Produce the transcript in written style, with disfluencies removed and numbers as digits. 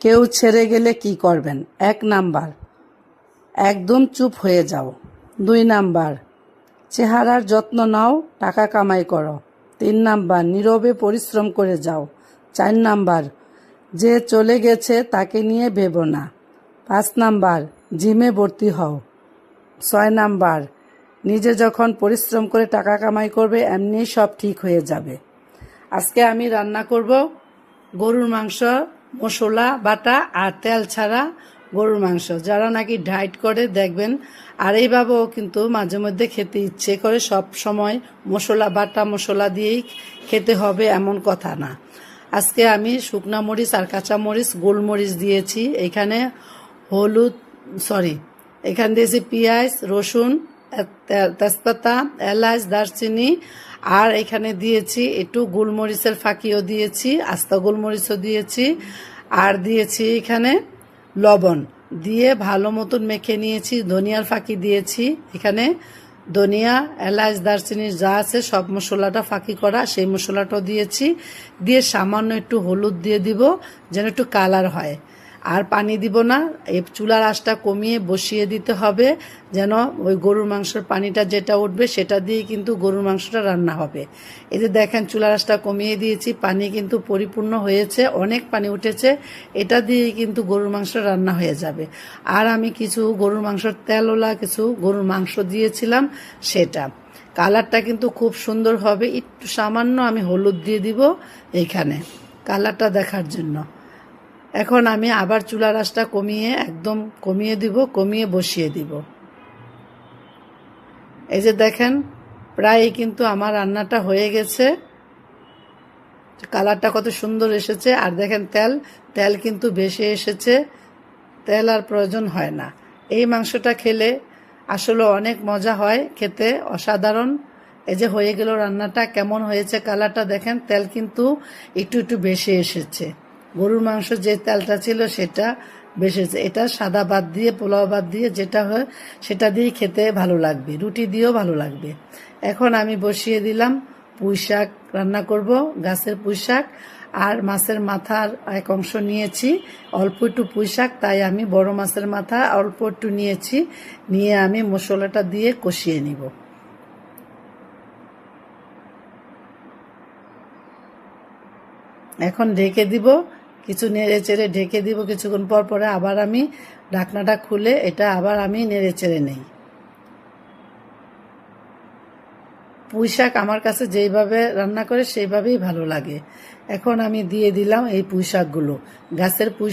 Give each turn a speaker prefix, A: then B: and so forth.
A: কেউ ছেড়ে গেলে কি করবেন? ১ নাম্বার, একদম চুপ হয়ে যাও। ২ নাম্বার, চেহারার যত্ন নাও, টাকা কামাই করো। ৩ নাম্বার, নীরবে পরিশ্রম করে যাও। ৪ নাম্বার, যে চলে গেছে তাকে নিয়ে ভেবো না। ৫ নাম্বার, জিমে ভর্তি হও। ৬ নাম্বার, নিজে যখন পরিশ্রম করে টাকা কামাই করবে এমনিই সব ঠিক হয়ে যাবে। আজকে আমি রান্না করব গরুর মাংস, মশলা বাটা আর তেল ছাড়া গরুর মাংস। যারা নাকি ডায়েট করে দেখবেন, আর এইভাবেও কিন্তু মাঝে মধ্যে খেতে ইচ্ছে করে, সব সময় মশলা বাটা মশলা দিয়েই খেতে হবে এমন কথা না। আজকে আমি শুকনা মরিচ আর কাঁচা মরিচ, গোলমরিচ দিয়েছি, এখানে এখানে দিয়েছি পেঁয়াজ, রসুন, তেজপাতা, এলাচ, দারচিনি, আর এখানে দিয়েছি একটু গোলমরিচের ফাঁকিও দিয়েছি, আস্তা গোলমরিচও দিয়েছি, আর দিয়েছি এখানে লবণ দিয়ে ভালো মতন মেখে নিয়েছি। ধনিয়ার ফাঁকি দিয়েছি, এখানে ধনিয়া, এলাচ, দারচিনি যা আছে সব মশলাটা ফাঁকি করা, সেই মশলাটাও দিয়েছি। দিয়ে সামান্য একটু হলুদ দিয়ে দিব যেন একটু কালার হয়। আর পানি দিব না, এই চুলার আঁচটা কমিয়ে বসিয়ে দিতে হবে, যেন ওই গরুর মাংসের পানিটা যেটা উঠবে সেটা দিয়ে কিন্তু গরুর মাংসটা রান্না হবে। এই যে দেখেন চুলার আঁচটা কমিয়ে দিয়েছি, পানি কিন্তু পরিপূর্ণ হয়েছে, অনেক পানি উঠেছে, এটা দিয়ে কিন্তু গরুর মাংস রান্না হয়ে যাবে। আর আমি কিছু গরুর মাংসের তেলওয়ালা কিছু গরুর মাংস দিয়েছিলাম, সেটা কালারটা কিন্তু খুব সুন্দর হবে। একটু সামান্য আমি হলুদ দিয়ে দিব এইখানে কালারটা দেখার জন্য। এখন আমি আবার চুলার আঁচটা কমিয়ে একদম কমিয়ে দিব, কমিয়ে বসিয়ে দিব। এই যে দেখেন প্রায় কিন্তু আমার রান্নাটা হয়ে গেছে, কালারটা কত সুন্দর এসেছে। আর দেখেন তেল কিন্তু বেশি এসেছে, তেল আর প্রয়োজন হয় না। এই মাংসটা খেলে আসলে অনেক মজা হয়, খেতে অসাধারণ। এই যে হয়ে গেল রান্নাটা, কেমন হয়েছে কালারটা দেখেন, তেল কিন্তু একটু একটু বেশি এসেছে। গরুর মাংস যে তেলটা ছিল সেটা বেশি, এটা সাদা ভাত দিয়ে, পোলাও ভাত দিয়ে যেটা হয় সেটা দিয়ে খেতে ভালো লাগবে, রুটি দিয়েও ভালো লাগবে। এখন আমি বসিয়ে দিলাম পুঁই শাক রান্না করব, গাছের পুঁই শাক আর মাছের মাথার এক অংশ নিয়েছি, অল্প একটু পুঁই শাক, তাই আমি বড় মাছের মাথা অল্প একটু নিয়েছি, নিয়ে আমি মশলাটা দিয়ে কষিয়ে নিব। এখন ঢেকে দিব, কিছু নেড়ে চেড়ে ঢেকে দিব, কিছুক্ষণ পর পরে আবার আমি ঢাকনাটা খুলে এটা আবার আমি নেড়ে চেড়ে নেই। পুঁই শাক আমার কাছে যেইভাবে রান্না করে সেইভাবেই ভালো লাগে। এখন আমি দিয়ে দিলাম এই পুঁই শাকগুলো, গাছের পুঁই